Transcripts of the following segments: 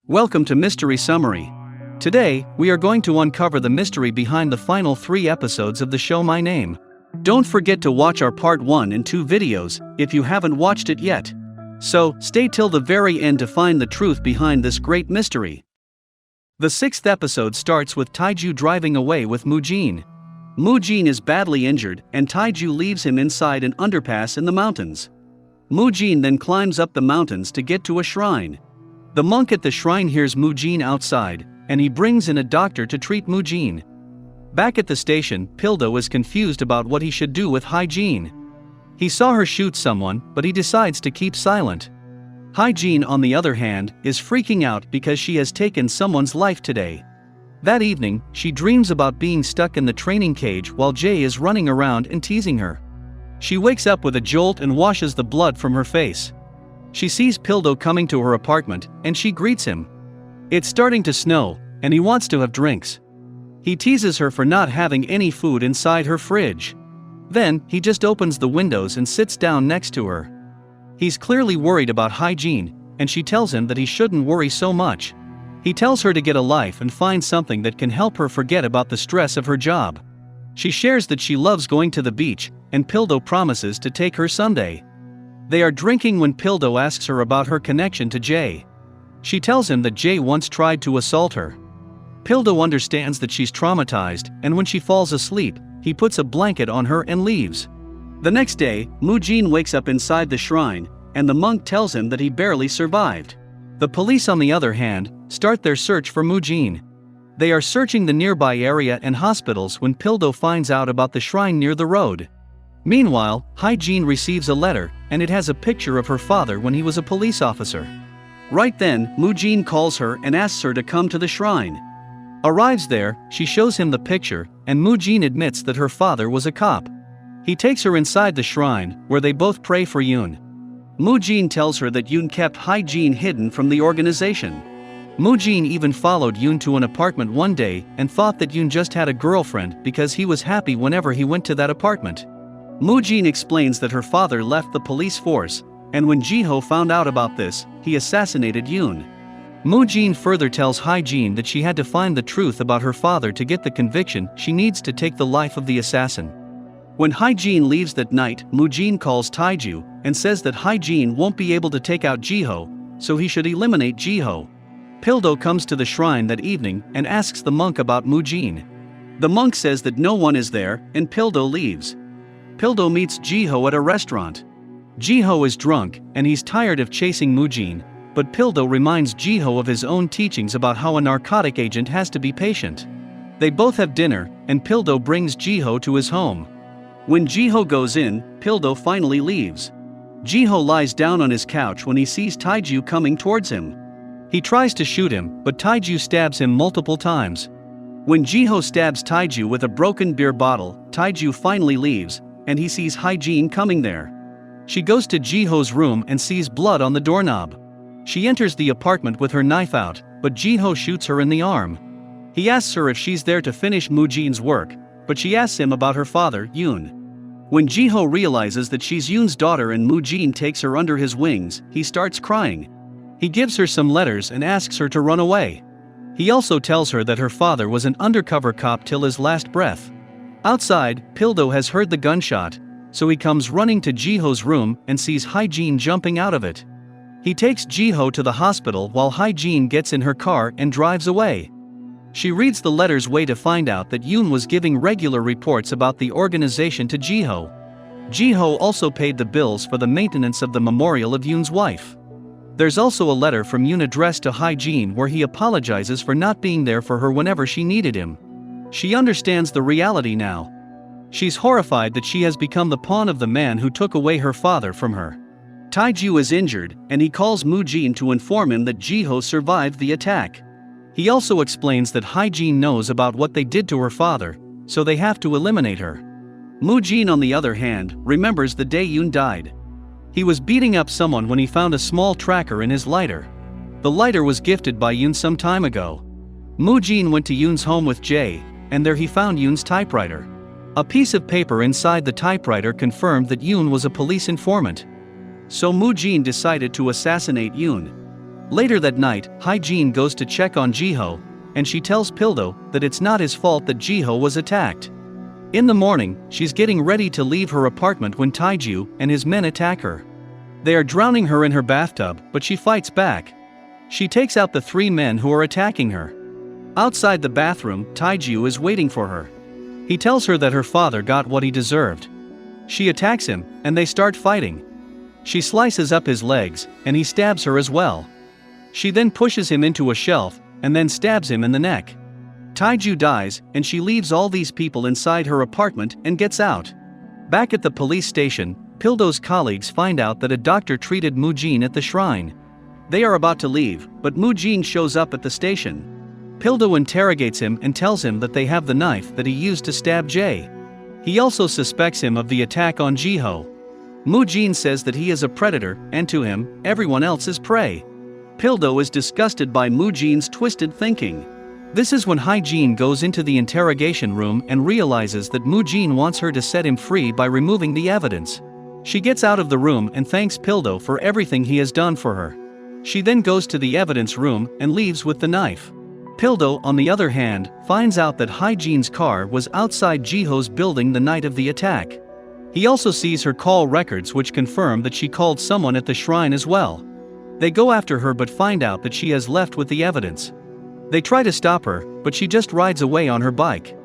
Welcome to Mystery Summary. Today, we are going to uncover the mystery behind the final 3 episodes of the show My Name. Don't forget to watch our part 1 and 2 videos if you haven't watched it yet. So, stay till the very end to find the truth behind this great mystery. The 6th episode starts with Taiju driving away with Mu-jin. Mu-jin is badly injured and Taiju leaves him inside an underpass in the mountains. Mu-jin then climbs up the mountains to get to a shrine. The monk at the shrine hears Mu-jin outside, and he brings in a doctor to treat Mu-jin. Back at the station, Pildo is confused about what he should do with Hae-jin. He saw her shoot someone, but he decides to keep silent. Hae-jin, on the other hand, is freaking out because she has taken someone's life today. That evening, she dreams about being stuck in the training cage while Jae is running around and teasing her. She wakes up with a jolt and washes the blood from her face. She sees Pildo coming to her apartment, and she greets him. It's starting to snow, and he wants to have drinks. He teases her for not having any food inside her fridge. Then, he just opens the windows and sits down next to her. He's clearly worried about Hae-jin, and she tells him that he shouldn't worry so much. He tells her to get a life and find something that can help her forget about the stress of her job. She shares that she loves going to the beach, and Pildo promises to take her someday. They are drinking when Pildo asks her about her connection to Jae. She tells him that Jae once tried to assault her. Pildo understands that she's traumatized, and when she falls asleep, he puts a blanket on her and leaves. The next day, Mu-jin wakes up inside the shrine, and the monk tells him that he barely survived. The police, on the other hand, start their search for Mu-jin. They are searching the nearby area and hospitals when Pildo finds out about the shrine near the road. Meanwhile, Hae-jin receives a letter, and it has a picture of her father when he was a police officer. Right then, Mu-jin calls her and asks her to come to the shrine. Arrives there, she shows him the picture, and Mu-jin admits that her father was a cop. He takes her inside the shrine, where they both pray for Yoon. Mu-jin tells her that Yoon kept Hae-jin hidden from the organization. Mu-jin even followed Yoon to an apartment one day and thought that Yoon just had a girlfriend because he was happy whenever he went to that apartment. Mu-jin explains that her father left the police force, and when Ji-ho found out about this, he assassinated Yoon. Mu-jin further tells Hae-jin that she had to find the truth about her father to get the conviction she needs to take the life of the assassin. When Hae-jin leaves that night, Mu-jin calls Taiju and says that Hae-jin won't be able to take out Ji-ho, so he should eliminate Ji-ho. Pildo comes to the shrine that evening and asks the monk about Mu-jin. The monk says that no one is there, and Pildo leaves. Pildo meets Ji-ho at a restaurant. Ji-ho is drunk, and he's tired of chasing Mu-jin, but Pildo reminds Ji-ho of his own teachings about how a narcotic agent has to be patient. They both have dinner, and Pildo brings Ji-ho to his home. When Ji-ho goes in, Pildo finally leaves. Ji-ho lies down on his couch when he sees Taiju coming towards him. He tries to shoot him, but Taiju stabs him multiple times. When Ji-ho stabs Taiju with a broken beer bottle, Taiju finally leaves, and he sees Hae-jin coming there. She goes to Ji-ho's room and sees blood on the doorknob. She enters the apartment with her knife out, but Ji-ho shoots her in the arm. He asks her if she's there to finish Mu-jin's work, but she asks him about her father, Yoon. When Ji-ho realizes that she's Yoon's daughter and Mu-jin takes her under his wings, he starts crying. He gives her some letters and asks her to run away. He also tells her that her father was an undercover cop till his last breath. Outside, Pildo has heard the gunshot, so he comes running to Ji-ho's room and sees Hae-jin jumping out of it. He takes Ji-ho to the hospital while Hae-jin gets in her car and drives away. She reads the letters to find out that Yoon was giving regular reports about the organization to Ji-ho. Ji-ho also paid the bills for the maintenance of the memorial of Yoon's wife. There's also a letter from Yoon addressed to Hae-jin where he apologizes for not being there for her whenever she needed him. She understands the reality now. She's horrified that she has become the pawn of the man who took away her father from her. Taiju is injured, and he calls Mu-jin to inform him that Ji-ho survived the attack. He also explains that Hae-jin knows about what they did to her father, so they have to eliminate her. Mu-jin, on the other hand, remembers the day Yoon died. He was beating up someone when he found a small tracker in his lighter. The lighter was gifted by Yoon some time ago. Mu-jin went to Yoon's home with Jae, and there he found Yoon's typewriter. A piece of paper inside the typewriter confirmed that Yoon was a police informant. So Mu-jin decided to assassinate Yoon. Later that night, Hae-jin goes to check on Ji-ho, and she tells Pildo that it's not his fault that Ji-ho was attacked. In the morning, she's getting ready to leave her apartment when Tae-ju and his men attack her. They are drowning her in her bathtub, but she fights back. She takes out the 3 men who are attacking her. Outside the bathroom, Tae-ju is waiting for her. He tells her that her father got what he deserved. She attacks him, and they start fighting. She slices up his legs, and he stabs her as well. She then pushes him into a shelf, and then stabs him in the neck. Tae-ju dies, and she leaves all these people inside her apartment and gets out. Back at the police station, Pildo's colleagues find out that a doctor treated Moo-jin at the shrine. They are about to leave, but Moo-jin shows up at the station. Pildo interrogates him and tells him that they have the knife that he used to stab Jae. He also suspects him of the attack on Ji-ho. Moo-jin says that he is a predator, and to him, everyone else is prey. Pildo is disgusted by Moo-jin's twisted thinking. This is when Hae-jin goes into the interrogation room and realizes that Moo-jin wants her to set him free by removing the evidence. She gets out of the room and thanks Pildo for everything he has done for her. She then goes to the evidence room and leaves with the knife. Pildo, on the other hand, finds out that Hae-jin's car was outside Ji-ho's building the night of the attack. He also sees her call records which confirm that she called someone at the shrine as well. They go after her but find out that she has left with the evidence. They try to stop her, but she just rides away on her bike.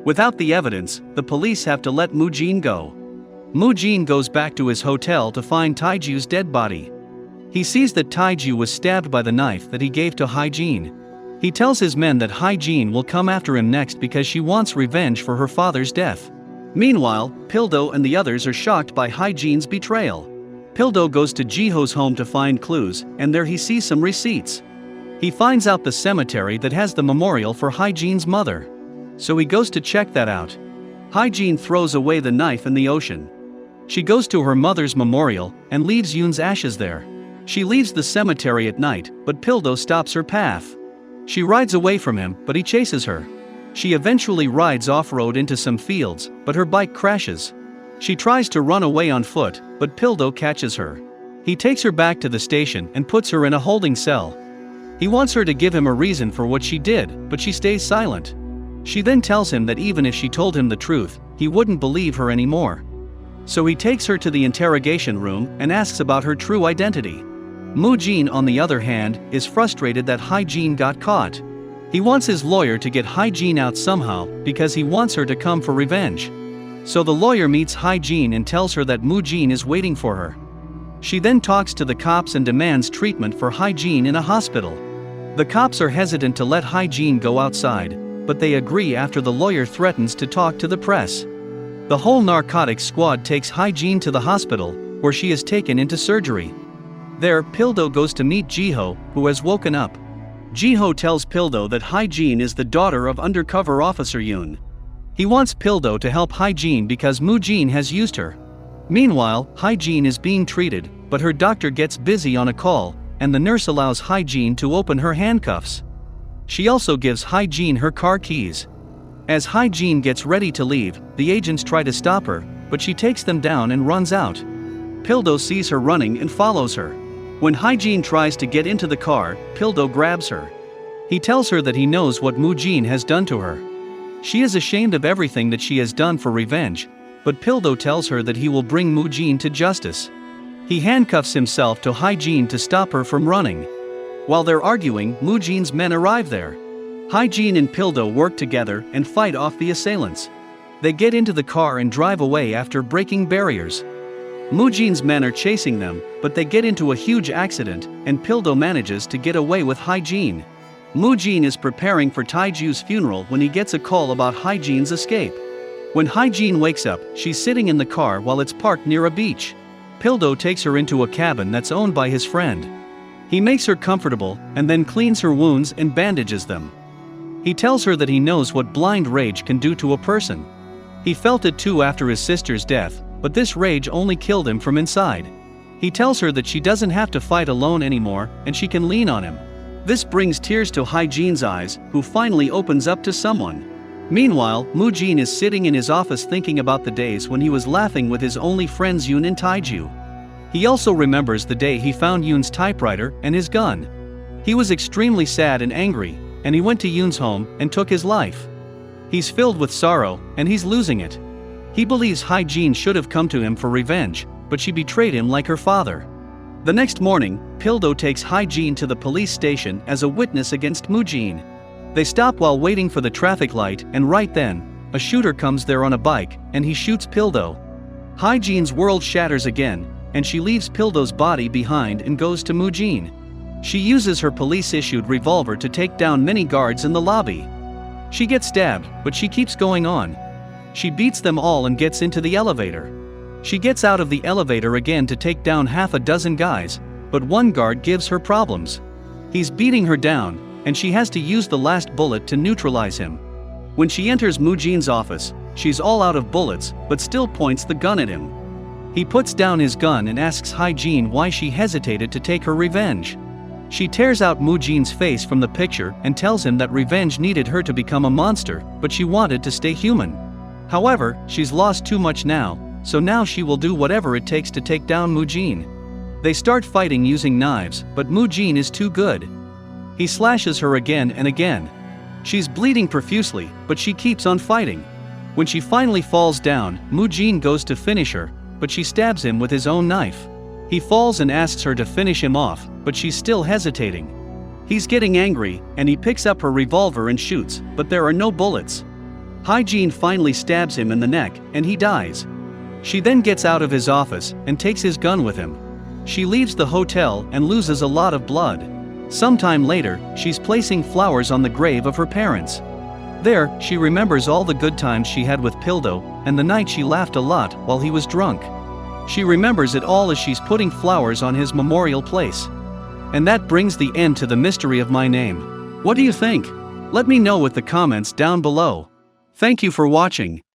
Without the evidence, the police have to let Moo-jin go. Moo-jin goes back to his hotel to find Tae-ju's dead body. He sees that Tae-ju was stabbed by the knife that he gave to Hae-jin. He tells his men that Hae-jin will come after him next because she wants revenge for her father's death. Meanwhile, Pildo and the others are shocked by Hae-jin's betrayal. Pildo goes to Ji-ho's home to find clues, and there he sees some receipts. He finds out the cemetery that has the memorial for Hae-jin's mother. So he goes to check that out. Hae-jin throws away the knife in the ocean. She goes to her mother's memorial and leaves Yoon's ashes there. She leaves the cemetery at night, but Pildo stops her path. She rides away from him, but he chases her. She eventually rides off-road into some fields, but her bike crashes. She tries to run away on foot, but Pildo catches her. He takes her back to the station and puts her in a holding cell. He wants her to give him a reason for what she did, but she stays silent. She then tells him that even if she told him the truth, he wouldn't believe her anymore. So he takes her to the interrogation room and asks about her true identity. Moo-jin, on the other hand, is frustrated that Hae-jin got caught. He wants his lawyer to get Hae-jin out somehow because he wants her to come for revenge. So the lawyer meets Hae-jin and tells her that Moo-jin is waiting for her. She then talks to the cops and demands treatment for Hae-jin in a hospital. The cops are hesitant to let Hae-jin go outside, but they agree after the lawyer threatens to talk to the press. The whole narcotics squad takes Hae-jin to the hospital, where she is taken into surgery. There, Pildo goes to meet Ji-ho, who has woken up. Ji-ho tells Pildo that Hae-jin is the daughter of undercover officer Yoon. He wants Pildo to help Hae-jin because Moo-jin has used her. Meanwhile, Hae-jin is being treated, but her doctor gets busy on a call, and the nurse allows Hae-jin to open her handcuffs. She also gives Hae-jin her car keys. As Hae-jin gets ready to leave, the agents try to stop her, but she takes them down and runs out. Pildo sees her running and follows her. When Hae-jin tries to get into the car, Pildo grabs her. He tells her that he knows what Moo-jin has done to her. She is ashamed of everything that she has done for revenge, but Pildo tells her that he will bring Moo-jin to justice. He handcuffs himself to Hae-jin to stop her from running. While they're arguing, Moo-jin's men arrive there. Hae-jin and Pildo work together and fight off the assailants. They get into the car and drive away after breaking barriers. Moo-jin's men are chasing them, but they get into a huge accident, and Pildo manages to get away with Hae-jin. Moo-jin is preparing for Tae-ju's funeral when he gets a call about Hae-jin's escape. When Hae-jin wakes up, she's sitting in the car while it's parked near a beach. Pildo takes her into a cabin that's owned by his friend. He makes her comfortable, and then cleans her wounds and bandages them. He tells her that he knows what blind rage can do to a person. He felt it too after his sister's death, but this rage only killed him from inside. He tells her that she doesn't have to fight alone anymore, and she can lean on him. This brings tears to Hae-jin's eyes, who finally opens up to someone. Meanwhile, Moo-jin is sitting in his office thinking about the days when he was laughing with his only friends Yoon and Tae-ju. He also remembers the day he found Yoon's typewriter and his gun. He was extremely sad and angry, and he went to Yoon's home and took his life. He's filled with sorrow, and he's losing it. He believes Hae-jin should have come to him for revenge, but she betrayed him like her father. The next morning, Pildo takes Hae-jin to the police station as a witness against Moo-jin. They stop while waiting for the traffic light, and right then, a shooter comes there on a bike, and he shoots Pildo. Hae-jin's world shatters again, and she leaves Pildo's body behind and goes to Moo-jin. She uses her police-issued revolver to take down many guards in the lobby. She gets stabbed, but she keeps going on. She beats them all and gets into the elevator. She gets out of the elevator again to take down half a dozen guys, but one guard gives her problems. He's beating her down, and she has to use the last bullet to neutralize him. When she enters Moo-jin's office, she's all out of bullets, but still points the gun at him. He puts down his gun and asks Hae-jin why she hesitated to take her revenge. She tears out Moo-jin's face from the picture and tells him that revenge needed her to become a monster, but she wanted to stay human. However, she's lost too much now, so now she will do whatever it takes to take down Moo-jin. They start fighting using knives, but Moo-jin is too good. He slashes her again and again. She's bleeding profusely, but she keeps on fighting. When she finally falls down, Moo-jin goes to finish her, but she stabs him with his own knife. He falls and asks her to finish him off, but she's still hesitating. He's getting angry, and he picks up her revolver and shoots, but there are no bullets. Hae-jin finally stabs him in the neck, and he dies. She then gets out of his office and takes his gun with him. She leaves the hotel and loses a lot of blood. Sometime later, she's placing flowers on the grave of her parents. There, she remembers all the good times she had with Pildo, and the night she laughed a lot while he was drunk. She remembers it all as she's putting flowers on his memorial place. And that brings the end to the mystery of my name. What do you think? Let me know with the comments down below. Thank you for watching.